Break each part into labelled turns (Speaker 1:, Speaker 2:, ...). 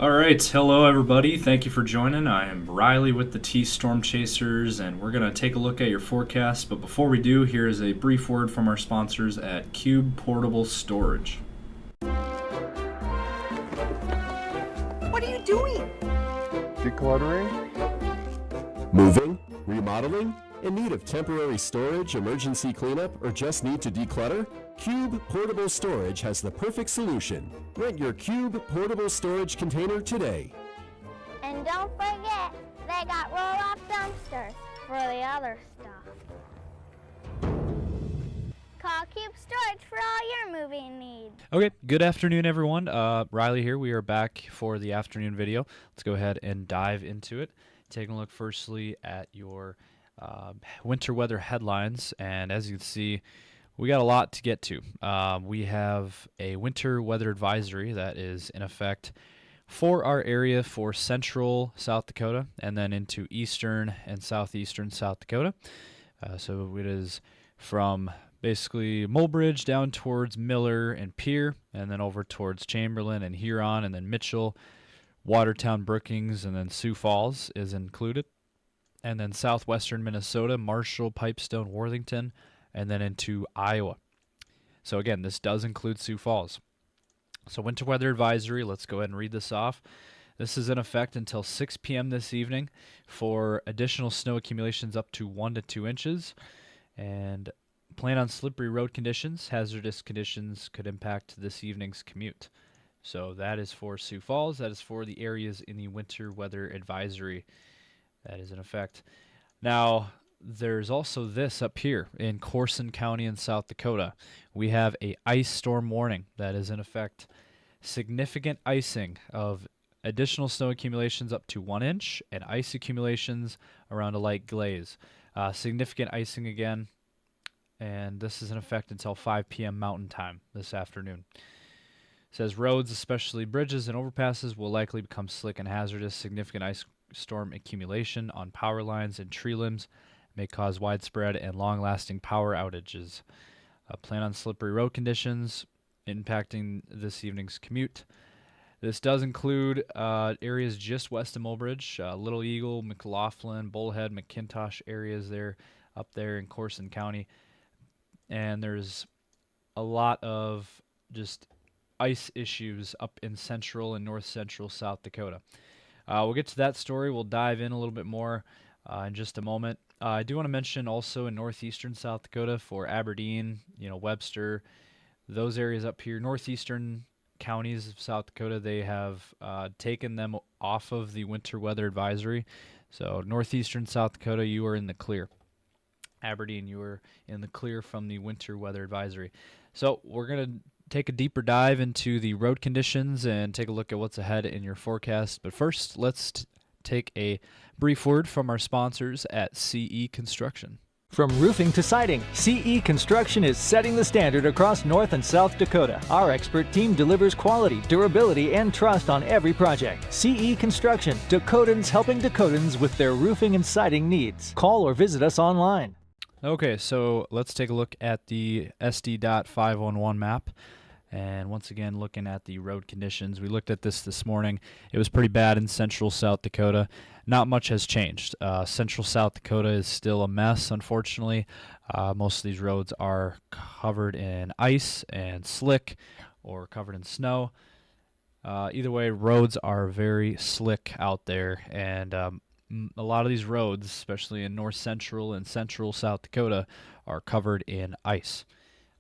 Speaker 1: All right, hello everybody. Thank you for joining. I am Riley with the T Storm Chasers, and we're going to take a look at your forecast. But before we do, here is a brief word from our sponsors at Cube Portable Storage.
Speaker 2: What are you doing?
Speaker 3: Decluttering?
Speaker 4: Moving? Remodeling? In need of temporary storage, emergency cleanup, or just need to declutter? Cube Portable Storage has the perfect solution. Rent your Cube Portable Storage container today.
Speaker 5: And don't forget, they got roll-off dumpsters for the other stuff. Call Cube Storage for all your moving needs.
Speaker 6: Okay, good afternoon, everyone. Riley here. We are back for the afternoon video. Let's go ahead and dive into it. Taking a look firstly at your winter weather headlines, and as you can see, we got a lot to get to. We have a winter weather advisory that is in effect for our area for central South Dakota and then into eastern and southeastern South Dakota. So it is from basically Mulbridge down towards Miller and Pierre, and then over towards Chamberlain and Huron, and then Mitchell, Watertown, Brookings, and then Sioux Falls is included. And then southwestern Minnesota, Marshall, Pipestone, Worthington, and then into Iowa. So again, this does include Sioux Falls. So winter weather advisory, let's go ahead and read this off. This is in effect until 6 p.m. this evening for additional snow accumulations up to 1 to 2 inches. And plan on slippery road conditions. Hazardous conditions could impact this evening's commute. So that is for Sioux Falls. That is for the areas in the winter weather advisory. That is in effect. Now, there's also this up here in Corson County in South Dakota. We have a ice storm warning that is in effect. Significant icing of additional snow accumulations up to 1 inch and ice accumulations around a light glaze. Significant icing again, and this is in effect until 5 p.m. Mountain Time this afternoon. It says roads, especially bridges and overpasses, will likely become slick and hazardous. Significant ice storm accumulation on power lines and tree limbs may cause widespread and long-lasting power outages. Plan on slippery road conditions impacting this evening's commute. This does include areas just west of Mulbridge, Little Eagle, McLaughlin, Bullhead, McIntosh areas there, up there in Corson County. And there's a lot of just ice issues up in central and north central South Dakota. We'll get to that story. We'll dive in a little bit more in just a moment. I do want to mention also in northeastern South Dakota for Aberdeen, Webster, those areas up here, northeastern counties of South Dakota, they have taken them off of the winter weather advisory. So northeastern South Dakota, you are in the clear. Aberdeen, you are in the clear from the winter weather advisory. So we're going to take a deeper dive into the road conditions and take a look at what's ahead in your forecast. But first, let's take a brief word from our sponsors at CE Construction.
Speaker 7: From roofing to siding, CE Construction is setting the standard across North and South Dakota. Our expert team delivers quality, durability, and trust on every project. CE Construction, Dakotans helping Dakotans with their roofing and siding needs. Call or visit us online.
Speaker 6: Okay, so let's take a look at the SD.511 map. And once again, looking at the road conditions. We looked at this morning. It was pretty bad in central South Dakota. Not much has changed. Central South Dakota is still a mess, unfortunately. Most of these roads are covered in ice and slick or covered in snow. Either way, roads are very slick out there, and a lot of these roads, especially in north central and central South Dakota, are covered in ice.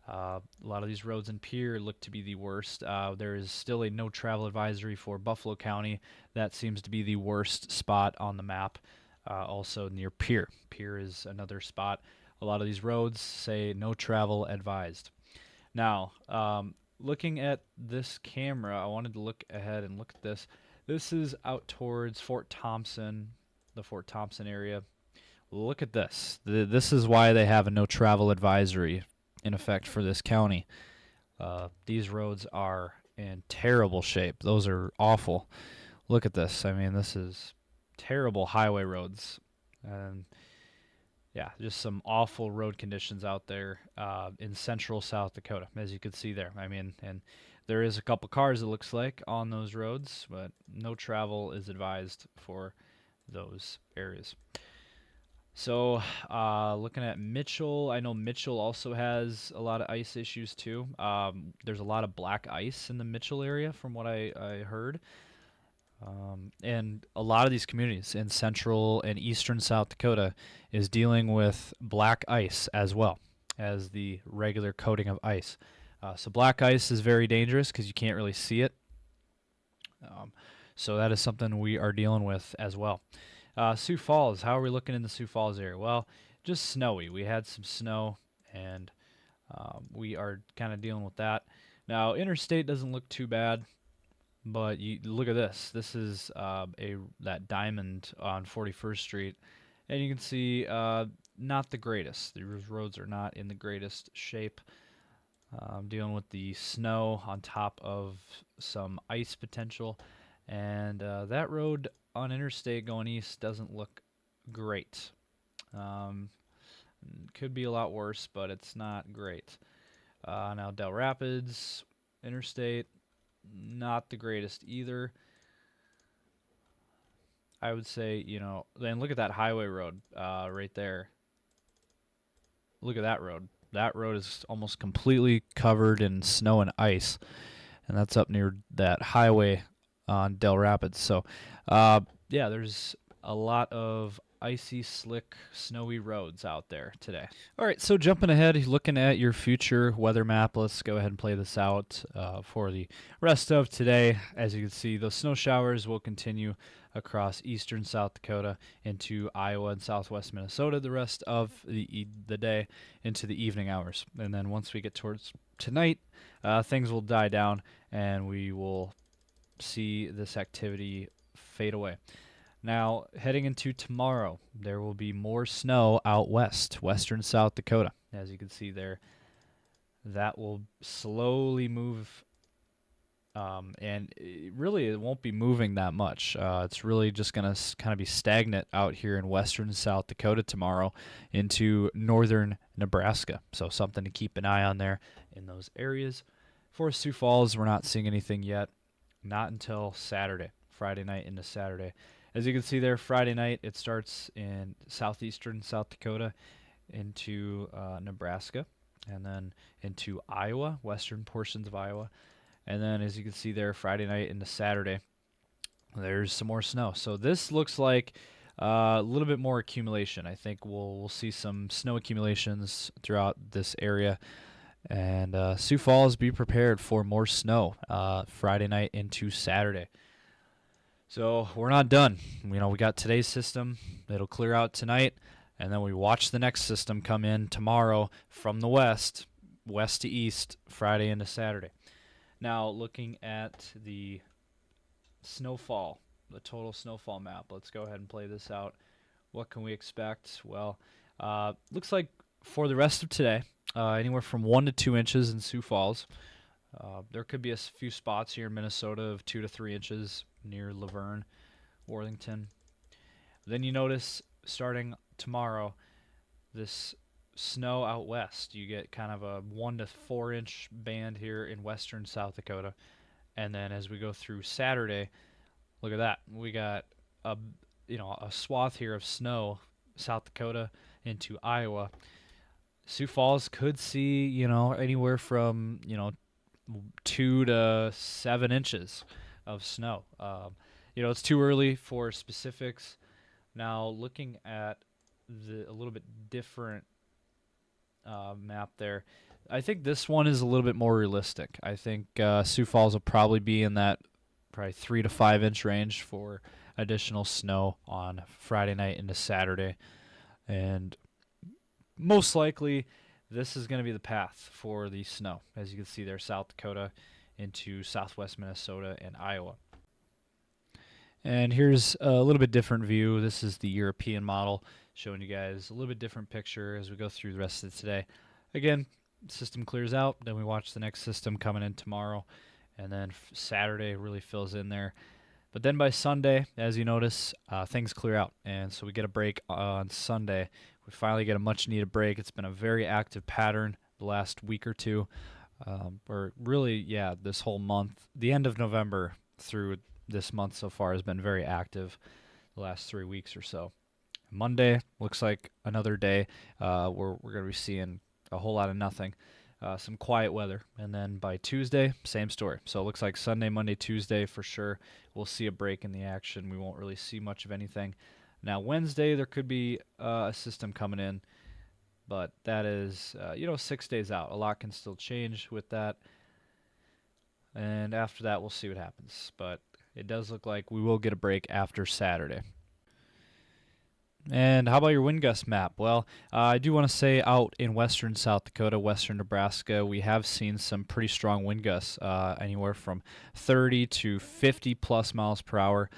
Speaker 6: A lot of these roads in Pierre look to be the worst. There is still a no travel advisory for Buffalo County. That seems to be the worst spot on the map. Also near Pierre. Pierre is another spot. A lot of these roads say no travel advised. Now, looking at this camera, I wanted to look ahead and look at this. This is out towards Fort Thompson, the Fort Thompson area. Look at this. This is why they have a no travel advisory in effect for this county. These roads are in terrible shape. Those are awful. Look at this. I mean, this is terrible highway roads. And yeah, just some awful road conditions out there in central South Dakota, as you can see there. I mean, and There is a couple cars, it looks like, on those roads, but no travel is advised for those areas. So, looking at Mitchell, I know Mitchell also has a lot of ice issues too. There's a lot of black ice in the Mitchell area, from what I heard. And a lot of these communities in central and eastern South Dakota is dealing with black ice as well as the regular coating of ice. So black ice is very dangerous because you can't really see it. So that is something we are dealing with as well. Sioux Falls, how are we looking in the Sioux Falls area? Well, just snowy. We had some snow, and we are kind of dealing with that. Now, interstate doesn't look too bad, but you look at this. This is that diamond on 41st Street, and you can see not the greatest. The roads are not in the greatest shape. Dealing with the snow on top of some ice potential, and that road on interstate going east doesn't look great. Could be a lot worse, but it's not great. Now Del Rapids interstate, not the greatest either. I would say, then look at that highway road right there. Look at that road. That road is almost completely covered in snow and ice, and that's up near that highway on Del Rapids. So, yeah, there's a lot of icy, slick, snowy roads out there today. All right, so jumping ahead, looking at your future weather map, let's go ahead and play this out for the rest of today. As you can see, those snow showers will continue across eastern South Dakota into Iowa and southwest Minnesota the rest of the day into the evening hours. And then once we get towards tonight, things will die down and we will see this activity fade away. Now, heading into tomorrow, there will be more snow out west, western South Dakota. As you can see there, that will slowly move, and it won't be moving that much. It's really just going to kind of be stagnant out here in western South Dakota tomorrow into northern Nebraska. So something to keep an eye on there in those areas. For Sioux Falls, we're not seeing anything yet. Not until Saturday, Friday night into Saturday. As you can see there, Friday night, it starts in southeastern South Dakota into Nebraska, and then into Iowa, western portions of Iowa. And then, as you can see there, Friday night into Saturday, there's some more snow. So this looks like a little bit more accumulation. I think we'll see some snow accumulations throughout this area. And Sioux Falls, be prepared for more snow Friday night into Saturday. So we're not done. We got today's system. It'll clear out tonight, and then we watch the next system come in tomorrow from the west to east, Friday into Saturday. Now, looking at the snowfall, the total snowfall map, let's go ahead and play this out. What can we expect? Well, looks like for the rest of today, anywhere from 1 to 2 inches in Sioux Falls. There could be a few spots here in Minnesota of 2 to 3 inches near Laverne, Worthington. Then you notice starting tomorrow, this snow out west. You get kind of a 1 to 4 inch band here in western South Dakota. And then as we go through Saturday, look at that. We got a swath here of snow, South Dakota into Iowa. Sioux Falls could see, anywhere from, 2 to 7 inches of snow. It's too early for specifics. Now, looking at a little bit different map there, I think this one is a little bit more realistic. I think Sioux Falls will probably be in that 3 to 5 inch range for additional snow on Friday night into Saturday. And most likely, this is going to be the path for the snow. As you can see there, South Dakota into southwest Minnesota and Iowa. And here's a little bit different view. This is the European model, showing you guys a little bit different picture as we go through the rest of today. Again, system clears out, then we watch the next system coming in tomorrow, and then Saturday really fills in there. But then by Sunday, as you notice, things clear out, and so we get a break on Sunday. We finally get a much-needed break. It's been a very active pattern the last week or two. or really, yeah, this whole month. The end of November through this month so far has been very active the last 3 weeks or so. Monday looks like another day where we're going to be seeing a whole lot of nothing, some quiet weather. And then by Tuesday, same story. So it looks like Sunday, Monday, Tuesday for sure we'll see a break in the action. We won't really see much of anything. Now Wednesday there could be a system coming in, but that is 6 days out. A lot can still change with that. And after that we'll see what happens. But it does look like we will get a break after Saturday. And how about your wind gust map? Well, I do want to say out in western South Dakota, western Nebraska, we have seen some pretty strong wind gusts, anywhere from 30 to 50 plus miles per hour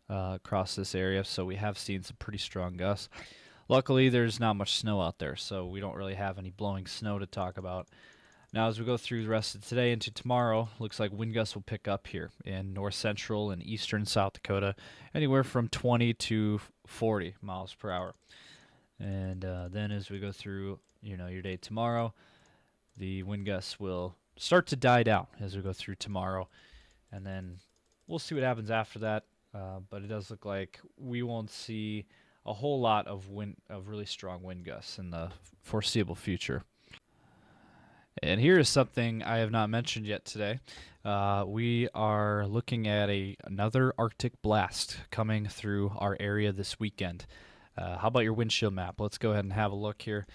Speaker 6: across this area. So we have seen some pretty strong gusts. Luckily, there's not much snow out there, so we don't really have any blowing snow to talk about. Now, as we go through the rest of today into tomorrow, looks like wind gusts will pick up here in north central and eastern South Dakota, anywhere from 20 to 40 miles per hour. And then as we go through, your day tomorrow, the wind gusts will start to die down as we go through tomorrow. And then we'll see what happens after that. But it does look like we won't see a whole lot of really strong wind gusts in the foreseeable future. And here is something I have not mentioned yet today. We are looking at another Arctic blast coming through our area this weekend. How about your windshield map? Let's go ahead and have a look here.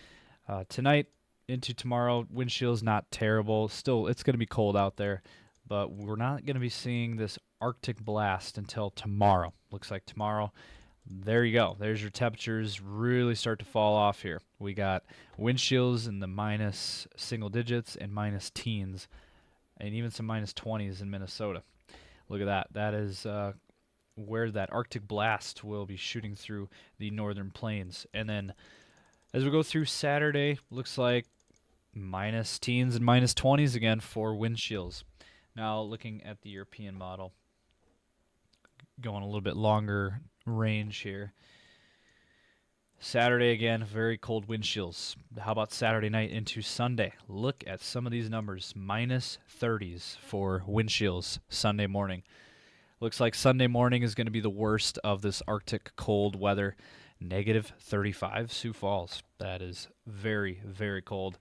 Speaker 6: Tonight into tomorrow, windshield's not terrible. Still, it's going to be cold out there, but we're not going to be seeing this Arctic blast until tomorrow. Looks like tomorrow. There you go. There's your temperatures really start to fall off here. We got wind chills in the minus single digits and minus teens, and even some minus 20s in Minnesota. Look at that. That is where that Arctic blast will be shooting through the northern plains. And then as we go through Saturday, looks like minus teens and minus 20s again for wind chills. Now looking at the European model, going a little bit longer range here. Saturday again, very cold wind chills. How about Saturday night into Sunday? Look at some of these numbers. Minus 30s for wind chills Sunday morning. Looks like Sunday morning is going to be the worst of this Arctic cold weather. Negative 35 Sioux Falls. That is very, very cold.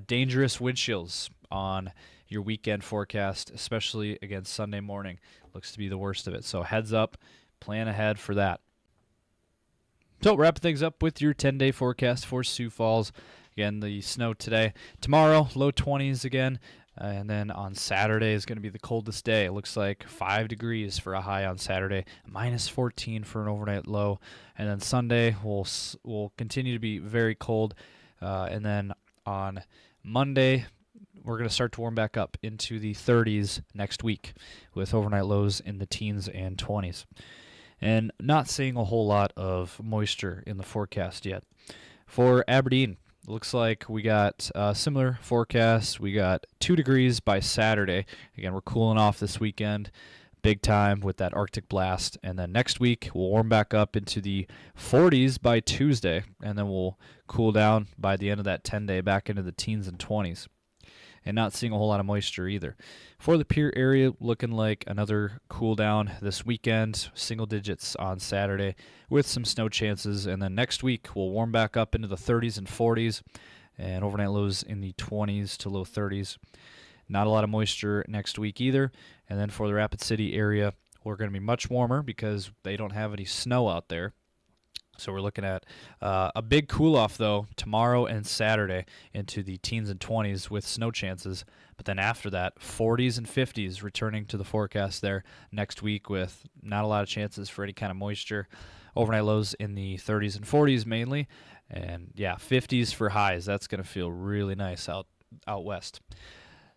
Speaker 6: Dangerous wind chills on your weekend forecast, especially against Sunday morning. Looks to be the worst of it. So heads up. Plan ahead for that. So wrapping things up with your 10-day forecast for Sioux Falls. Again, the snow today. Tomorrow, low 20s again. And then on Saturday is going to be the coldest day. It looks like 5 degrees for a high on Saturday. Minus 14 for an overnight low. And then Sunday will continue to be very cold. And then on Monday, we're going to start to warm back up into the 30s next week with overnight lows in the teens and 20s. And not seeing a whole lot of moisture in the forecast yet. For Aberdeen, looks like we got a similar forecast. We got 2 degrees by Saturday. Again, we're cooling off this weekend big time with that Arctic blast. And then next week, we'll warm back up into the 40s by Tuesday. And then we'll cool down by the end of that 10-day back into the teens and 20s. And not seeing a whole lot of moisture either. For the Pierre area, looking like another cool down this weekend, single digits on Saturday with some snow chances. And then next week, we'll warm back up into the 30s and 40s and overnight lows in the 20s to low 30s. Not a lot of moisture next week either. And then for the Rapid City area, we're going to be much warmer because they don't have any snow out there. So we're looking at a big cool-off, though, tomorrow and Saturday into the teens and 20s with snow chances. But then after that, 40s and 50s returning to the forecast there next week with not a lot of chances for any kind of moisture. Overnight lows in the 30s and 40s mainly. And, yeah, 50s for highs. That's going to feel really nice out west.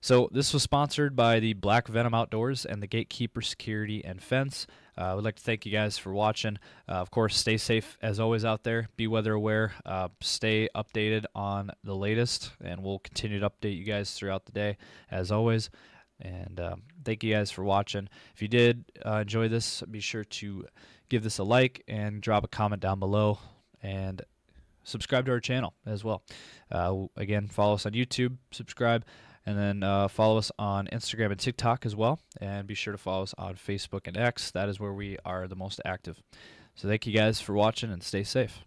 Speaker 6: So this was sponsored by the Black Venom Outdoors and the Gatekeeper Security and Fence. We'd like to thank you guys for watching. Of course, stay safe as always out there. Be weather aware. Stay updated on the latest, and we'll continue to update you guys throughout the day as always. And thank you guys for watching. If you did enjoy this, be sure to give this a like and drop a comment down below. And subscribe to our channel as well. Again, follow us on YouTube, subscribe. And then follow us on Instagram and TikTok as well. And be sure to follow us on Facebook and X. That is where we are the most active. So thank you guys for watching and stay safe.